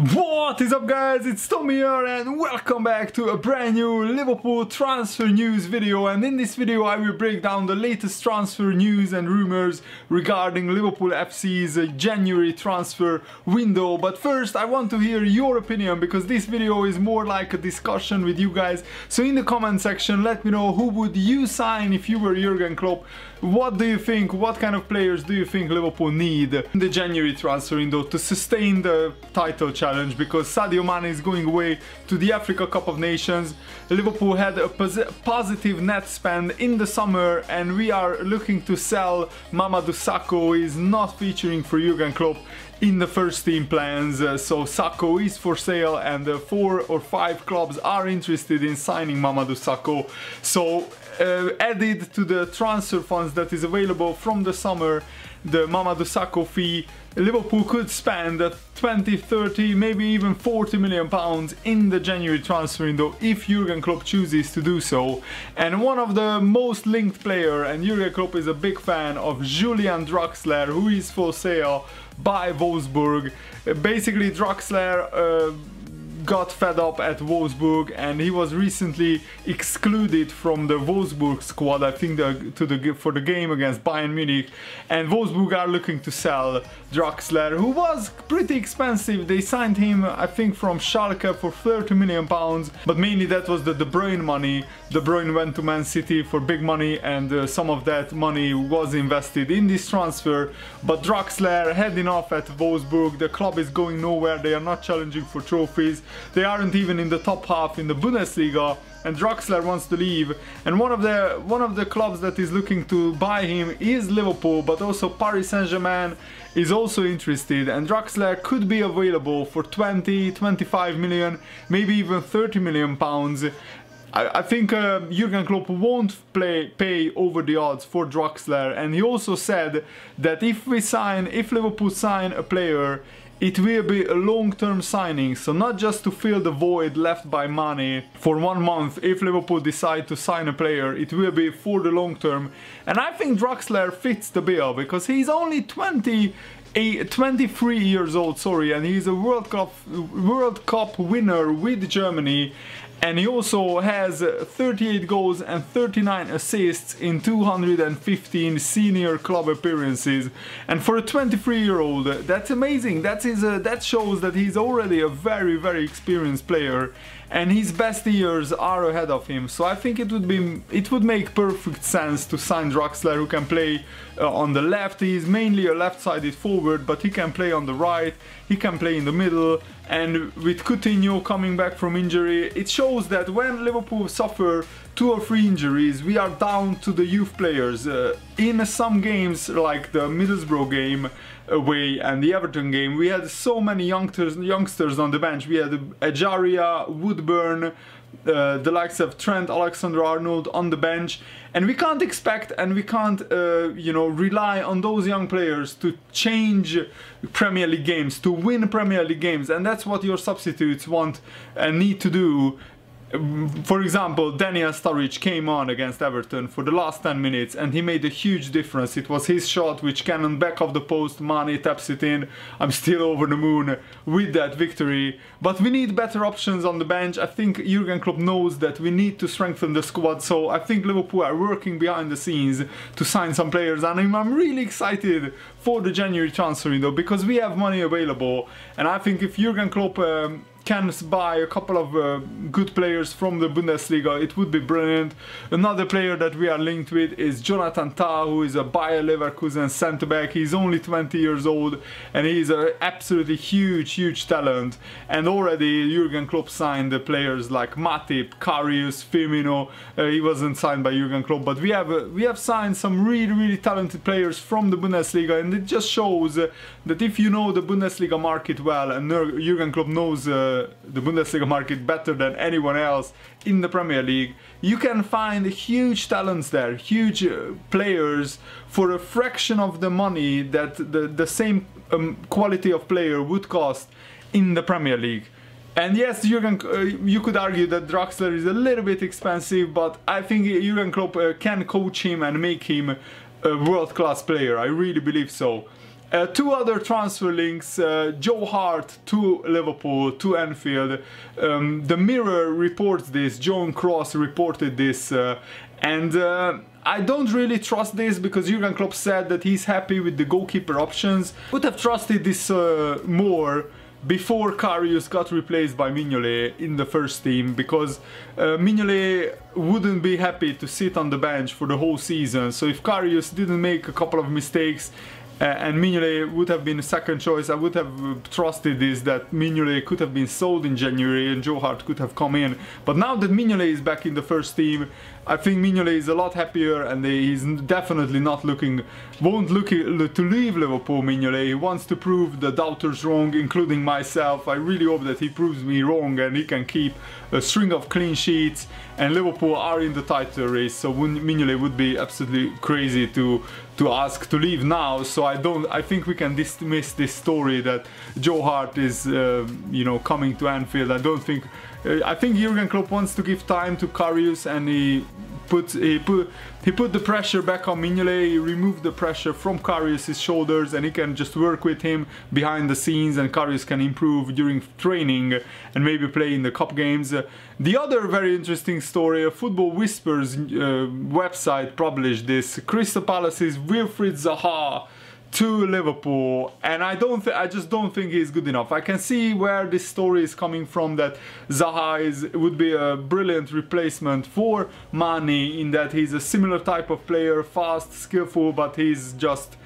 What is up, guys? It's Tom here and welcome back to a brand new Liverpool transfer news video. And in this video I will break down the latest transfer news and rumors regarding Liverpool FC's January transfer window. But first I want to hear your opinion, because this video is more like a discussion with you guys. So in the comment section let me know, who would you sign if you were Jurgen Klopp? What do you think? What kind of players do you think Liverpool need in the January transfer window to sustain the title challenge? Because Sadio Mane is going away to the Africa Cup of Nations. Liverpool had a positive net spend in the summer, and we are looking to sell Mamadou Sakho, who is not featuring for Jurgen Klopp in the first team plans. So Sakho is for sale, and 4 or 5 clubs are interested in signing Mamadou Sakho. So added to the transfer funds that is available from the summer, the Mamadou Sakho fee, Liverpool could spend 20, 30, maybe even 40 million pounds in the January transfer window if Jurgen Klopp chooses to do so. And one of the most linked player, and Jurgen Klopp is a big fan of, Julian Draxler, who is for sale by Wolfsburg. Basically Draxler got fed up at Wolfsburg, and he was recently excluded from the Wolfsburg squad, I think for the game against Bayern Munich. And Wolfsburg are looking to sell Draxler, who was pretty expensive. They signed him, I think, from Schalke for 30 million pounds, but mainly that was the De Bruyne money. De Bruyne went to Man City for big money, and some of that money was invested in this transfer. But Draxler heading off at Wolfsburg. The club is going nowhere. They are not challenging for trophies. They aren't even in the top half in the Bundesliga, and Draxler wants to leave. And one of the clubs that is looking to buy him is Liverpool, but also Paris Saint-Germain is also interested, and Draxler could be available for 20, 25 million, maybe even 30 million pounds. I think Jurgen Klopp won't pay over the odds for Draxler, and he also said that if Liverpool sign a player, it will be a long-term signing, so not just to fill the void left by Mane for 1 month. If Liverpool decide to sign a player, it will be for the long term. And I think Draxler fits the bill, because he's only 23 years old, and he's a World Cup winner with Germany. And he also has 38 goals and 39 assists in 215 senior club appearances. And for a 23-year-old, that's amazing. That shows that he's already a very, very experienced player, and his best years are ahead of him. So I think it would make perfect sense to sign Draxler, who can play on the left. He's mainly a left-sided forward, but he can play on the right, he can play in the middle. And with Coutinho coming back from injury, it shows that when Liverpool suffer 2 or 3 injuries, we are down to the youth players. In some games, like the Middlesbrough game away and the Everton game, we had so many youngsters on the bench. We had Ejaria, Woodburn, the likes of Trent Alexander-Arnold on the bench, and we can't expect, and we can't rely on those young players to change Premier League games, to win Premier League games. And that's what your substitutes want and need to do. For example, Daniel Sturridge came on against Everton for the last 10 minutes and he made a huge difference. It was his shot which cannoned back of the post, Mane taps it in. I'm still over the moon with that victory. But we need better options on the bench. I think Jurgen Klopp knows that we need to strengthen the squad, so I think Liverpool are working behind the scenes to sign some players, and I'm really excited for the January transfer window, because we have money available. And I think if Jurgen Klopp can buy a couple of good players from the Bundesliga, it would be brilliant. Another player that we are linked with is Jonathan Tah, who is a Bayer Leverkusen centre-back. He's only 20 years old and he's an absolutely huge talent. And already Jurgen Klopp signed the players like Matip, Karius, Firmino. He wasn't signed by Jurgen Klopp, but we have signed some really talented players from the Bundesliga, and it just shows that if you know the Bundesliga market well, and Jurgen Klopp knows the Bundesliga market better than anyone else in the Premier League, you can find huge talents there, huge players for a fraction of the money that the same quality of player would cost in the Premier League. And yes, you could argue that Draxler is a little bit expensive, but I think Jurgen Klopp can coach him and make him a world-class player. I really believe so. Two other transfer links, Joe Hart to Liverpool, to Anfield. The Mirror reports this, John Cross reported this, and I don't really trust this because Jurgen Klopp said that he's happy with the goalkeeper options. Would have trusted this more before Karius got replaced by Mignolet in the first team, because Mignolet wouldn't be happy to sit on the bench for the whole season. So if Karius didn't make a couple of mistakes and Mignolet would have been a second choice, I would have trusted this, that Mignolet could have been sold in January and Joe Hart could have come in. But now that Mignolet is back in the first team, I think Mignolet is a lot happier, and he's definitely not won't look to leave Liverpool. Mignolet, he wants to prove the doubters wrong, including myself. I really hope that he proves me wrong and he can keep a string of clean sheets, and Liverpool are in the title race. So Mignolet would be absolutely crazy to ask to leave now. So I think we can dismiss this story that Joe Hart is you know, coming to Anfield. I think Jurgen Klopp wants to give time to Karius, and he put the pressure back on Mignolet. He removed the pressure from Karius' shoulders, and he can just work with him behind the scenes, and Karius can improve during training and maybe play in the cup games. The other very interesting story, a Football Whispers website published this: Crystal Palace's Wilfried Zaha to Liverpool, and I just don't think he's good enough. I can see where this story is coming from, that Zaha would be a brilliant replacement for Mane, in that he's a similar type of player, fast, skillful, but he's just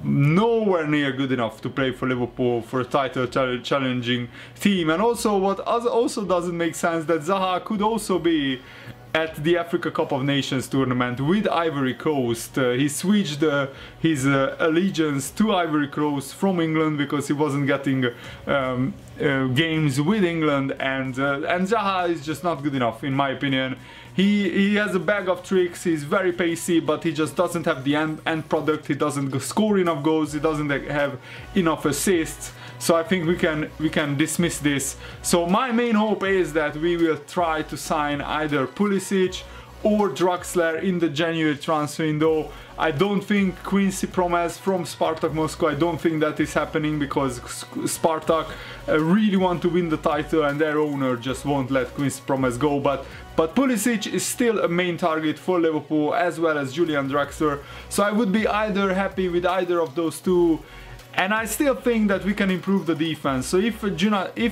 nowhere near good enough to play for Liverpool, for a title challenging team. And also, what also doesn't make sense, that Zaha could also be at the Africa Cup of Nations tournament with Ivory Coast. He switched his allegiance to Ivory Coast from England because he wasn't getting games with England, and Zaha is just not good enough, in my opinion. He has a bag of tricks, he's very pacey, but he just doesn't have the end product. He doesn't score enough goals, he doesn't have enough assists. So I think we can dismiss this. So my main hope is that we will try to sign either Pulisic or Draxler in the January transfer window. I don't think Quincy Promes from Spartak Moscow, I don't think that is happening, because Spartak really want to win the title and their owner just won't let Quincy Promes go. But Pulisic is still a main target for Liverpool, as well as Julian Draxler. So I would be either happy with either of those two. And I still think that we can improve the defense. So if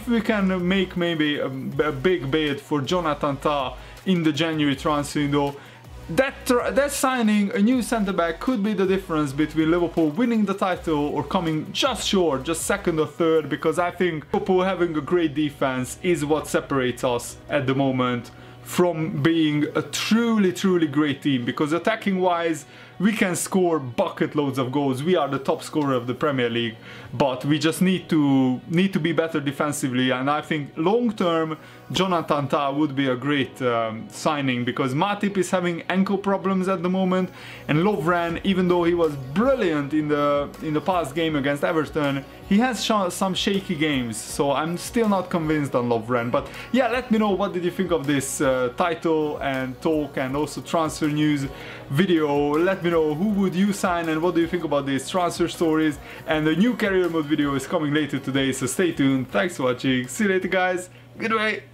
we can make maybe a big bid for Jonathan Tah in the January transfer window, that signing a new centre-back could be the difference between Liverpool winning the title or coming just short, just second or third, because I think Liverpool having a great defense is what separates us at the moment from being a truly great team, because attacking wise we can score bucket loads of goals. We are the top scorer of the Premier League, but we just need to be better defensively. And I think long term Jonathan Tah would be a great signing, because Matip is having ankle problems at the moment, and Lovren, even though he was brilliant in the past game against Everton, he has shown some shaky games. So I'm still not convinced on Lovren. But yeah, let me know what did you think of this title and talk and also transfer news video. Let me know who would you sign and what do you think about these transfer stories. And the new career mode video is coming later today, so stay tuned. Thanks for watching. See you later, guys. Goodbye.